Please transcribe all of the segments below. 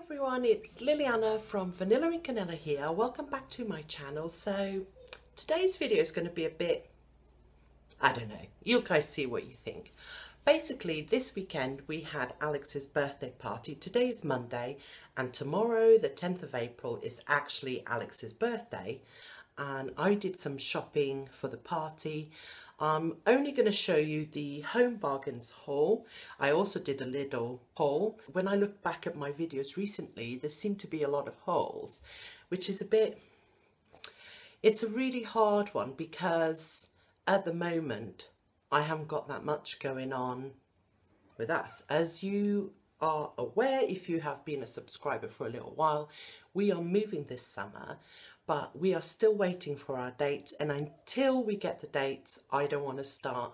everyone, it's Liliana from Vanillandcanela here. Welcome back to my channel. So today's video is going to be a bit, I don't know, you guys see what you think. Basically this weekend we had Alex's birthday party. Today is Monday and tomorrow the 10th of April is actually Alex's birthday, and I did some shopping for the party. I'm only going to show you the home bargains haul. I also did a little haul. When I look back at my videos recently, there seem to be a lot of hauls, which is a bit, it's a really hard one because at the moment I haven't got that much going on with us. As you are aware, if you have been a subscriber for a little while, we are moving this summer, but we are still waiting for our dates, and until we get the dates, I don't want to start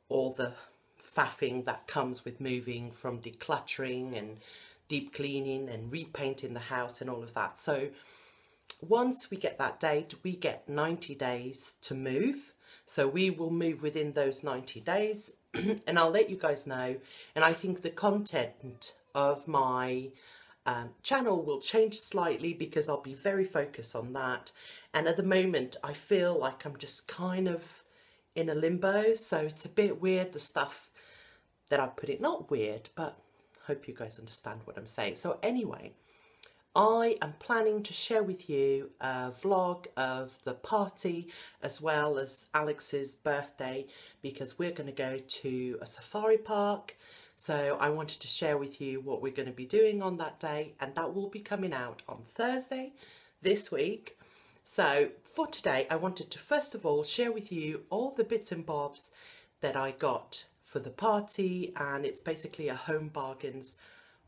all the faffing that comes with moving, from decluttering and deep cleaning and repainting the house and all of that. So once we get that date, we get 90 days to move. So we will move within those 90 days and I'll let you guys know. And I think the content of my channel will change slightly because I'll be very focused on that, and at the moment I feel like I'm just kind of in a limbo, so it's a bit weird, the stuff that I put in. Not weird, but I hope you guys understand what I'm saying. So anyway, I am planning to share with you a vlog of the party as well as Alex's birthday, because we're going to go to a safari park. So I wanted to share with you what we're going to be doing on that day, and that will be coming out on Thursday this week. So for today, I wanted to first of all share with you all the bits and bobs that I got for the party, and it's basically a home bargains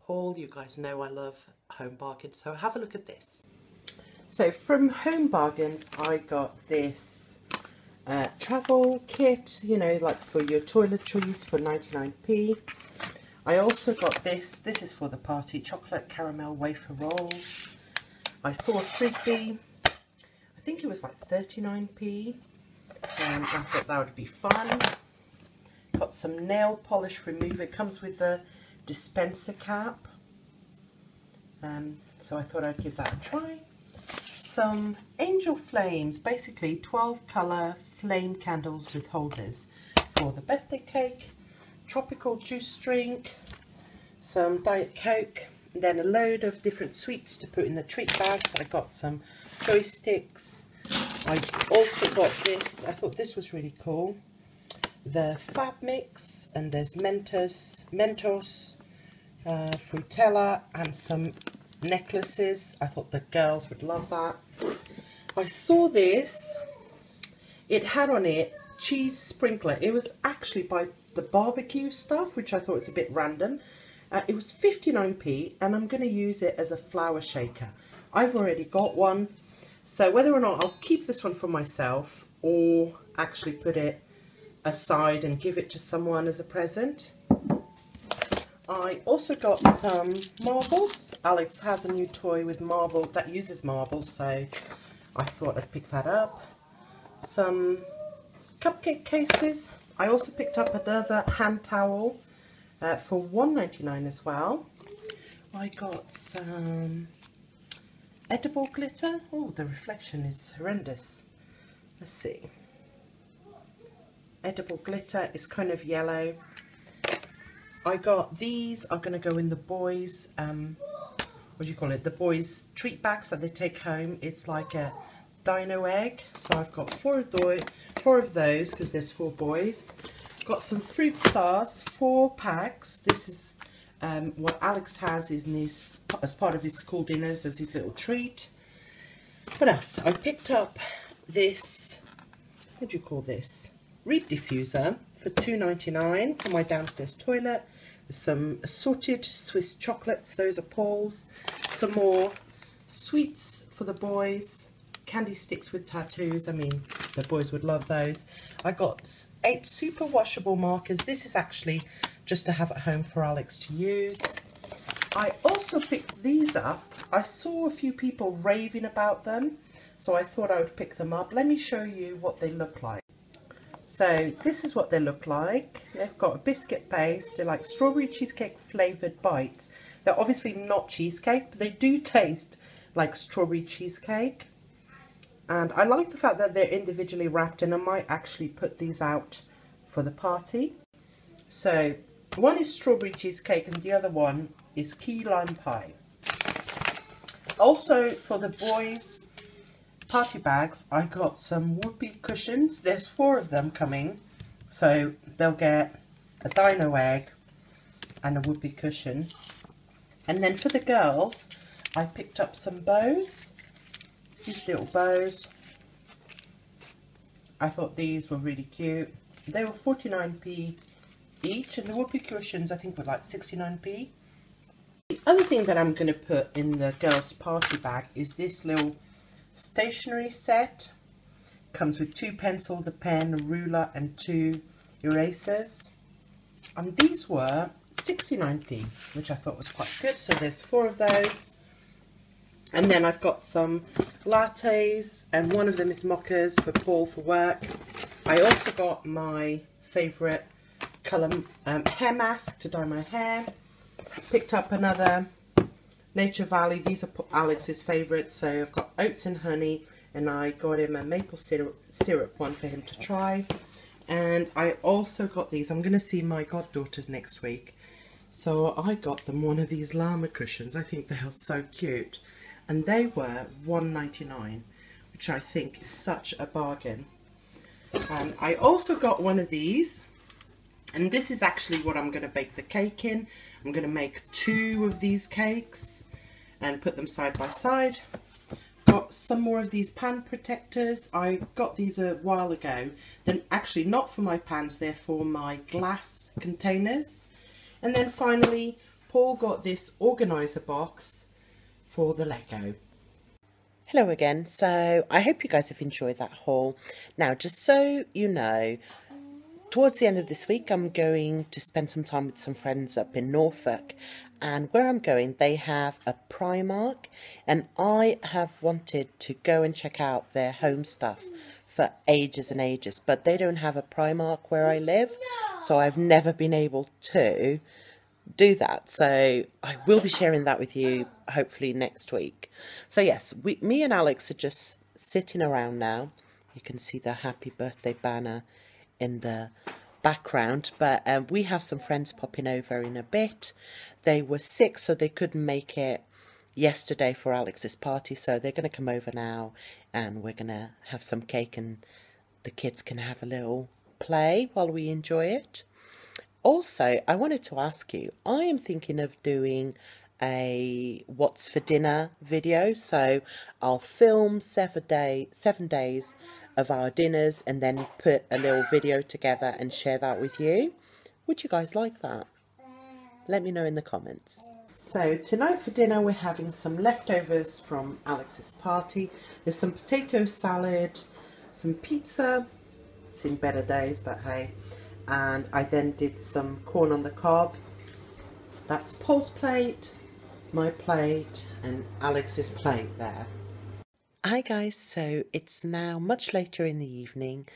haul. You guys know I love home bargains, so have a look at this. So from Home Bargains, I got this travel kit, you know, like for your toiletries for 99p. I also got this is for the party, chocolate caramel wafer rolls. I saw a frisbee, I think it was like 39p, and I thought that would be fun. Got some nail polish remover, it comes with the dispenser cap, so I thought I'd give that a try. Some angel flames, basically 12 colour flame candles with holders for the birthday cake. Tropical juice drink, some Diet Coke, and then a load of different sweets to put in the treat bags. I got some joysticks. I also got this, I thought this was really cool, the Fab Mix, and there's Mentos, Frutella, and some necklaces. I thought the girls would love that. I saw this, it had on it cheese sprinkler. It was actually by the barbecue stuff, which I thought was a bit random. It was 59p, and I'm going to use it as a flour shaker. I've already got one, so whether or not I'll keep this one for myself or actually put it aside and give it to someone as a present. I also got some marbles. Alex has a new toy with marble that uses marbles, so I thought I'd pick that up. Some cupcake cases. I also picked up another hand towel for $1.99 as well. I got some edible glitter. Oh, the reflection is horrendous. Let's see. Edible glitter is kind of yellow. I got these, are going to go in the boys, what do you call it? The boys treat bags that they take home. It's like a dino egg, so I've got four of those because there's 4 boys. Got some fruit stars, 4 packs. This is what Alex has in his, as part of his school dinners, as his little treat. What else? I picked up this, what do you call this? Reed diffuser for $2.99 for my downstairs toilet. There's some assorted Swiss chocolates, those are Paul's. Some more sweets for the boys. Candy sticks with tattoos, I mean the boys would love those. I got 8 super washable markers. This is actually just to have at home for Alex to use. I also picked these up. I saw a few people raving about them, so I thought I would pick them up. Let me show you what they look like. So this is what they look like. They've got a biscuit base. They're like strawberry cheesecake flavoured bites. They're obviously not cheesecake, but they do taste like strawberry cheesecake. And I like the fact that they're individually wrapped, and I might actually put these out for the party. So one is strawberry cheesecake and the other one is key lime pie. Also for the boys' party bags, I got some whoopee cushions. There's 4 of them coming, so they'll get a dino egg and a whoopee cushion. And then for the girls, I picked up some bows. These little bows. I thought these were really cute. They were 49p each, and the whoopee cushions I think were like 69p. The other thing that I'm going to put in the girls' party bag is this little stationery set. Comes with 2 pencils, a pen, a ruler and 2 erasers. And these were 69p, which I thought was quite good. So there's 4 of those. And then I've got some lattes, and one of them is mochas for Paul for work. I also got my favourite colour hair mask to dye my hair. Picked up another Nature Valley. These are Alex's favourites. So I've got oats and honey, and I got him a maple syrup one for him to try. And I also got these. I'm going to see my goddaughters next week, so I got them one of these llama cushions. I think they are so cute, and they were $1.99, which I think is such a bargain. And I also got one of these, and this is actually what I'm going to bake the cake in. I'm going to make 2 of these cakes and put them side by side. Got some more of these pan protectors. I got these a while ago. They're actually not for my pans, they're for my glass containers. And then finally, Paul got this organizer box for the Lego. Hello again. So I hope you guys have enjoyed that haul. Now, just so you know, towards the end of this week, I'm going to spend some time with some friends up in Norfolk. And where I'm going, they have a Primark, and I have wanted to go and check out their home stuff for ages and ages, but they don't have a Primark where I live, so I've never been able to do that. So I will be sharing that with you hopefully next week. So yes, me and Alex are just sitting around now. You can see the happy birthday banner in the background, but we have some friends popping over in a bit. They were sick, so they couldn't make it yesterday for Alex's party, so they're going to come over now, and we're going to have some cake, and the kids can have a little play while we enjoy it. Also, I wanted to ask you, I am thinking of doing a what's for dinner video, so I'll film 7 days of our dinners and then put a little video together and share that with you. Would you guys like that? Let me know in the comments. So tonight for dinner we're having some leftovers from Alex's party. There's some potato salad, some pizza, seen better days, but hey. And I then did some corn on the cob. That's Paul's plate, my plate, and Alex's plate there. Hi guys, so it's now much later in the evening.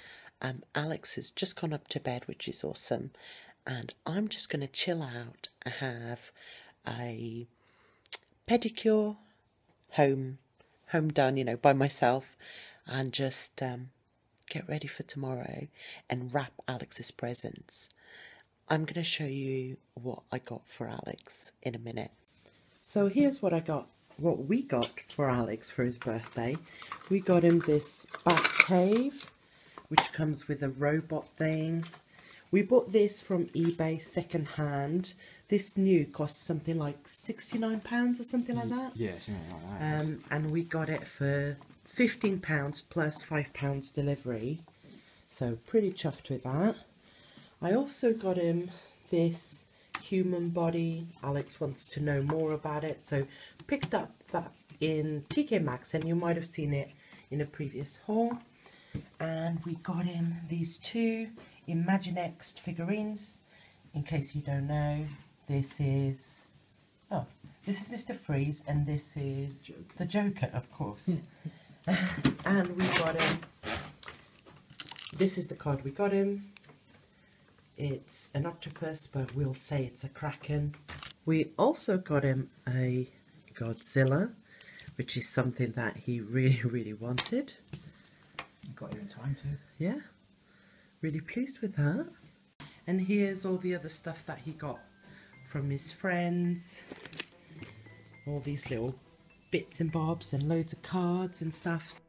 Alex has just gone up to bed, which is awesome, and I'm just going to chill out and have a pedicure, home done, you know, by myself, and just get ready for tomorrow and wrap Alex's presents. I'm going to show you what I got for Alex in a minute. So here's what we got for Alex for his birthday. We got him this Batcave, which comes with a robot thing. We bought this from eBay second hand. This new costs something like £69 or something like that. Yeah, something like that. And we got it for £15 plus £5 delivery. So pretty chuffed with that. I also got him this human body. Alex wants to know more about it, so picked up that in TK Maxx, and you might have seen it in a previous haul. And we got him these 2 Imaginext figurines. In case you don't know, this is Mr. Freeze, and this is the Joker, of course. And we got him, this is the card we got him. It's an octopus, but we'll say it's a kraken. We also got him a Godzilla, which is something that he really wanted. You got here in time too. Yeah, really pleased with that. And here's all the other stuff that he got from his friends. All these little bits and bobs and loads of cards and stuff.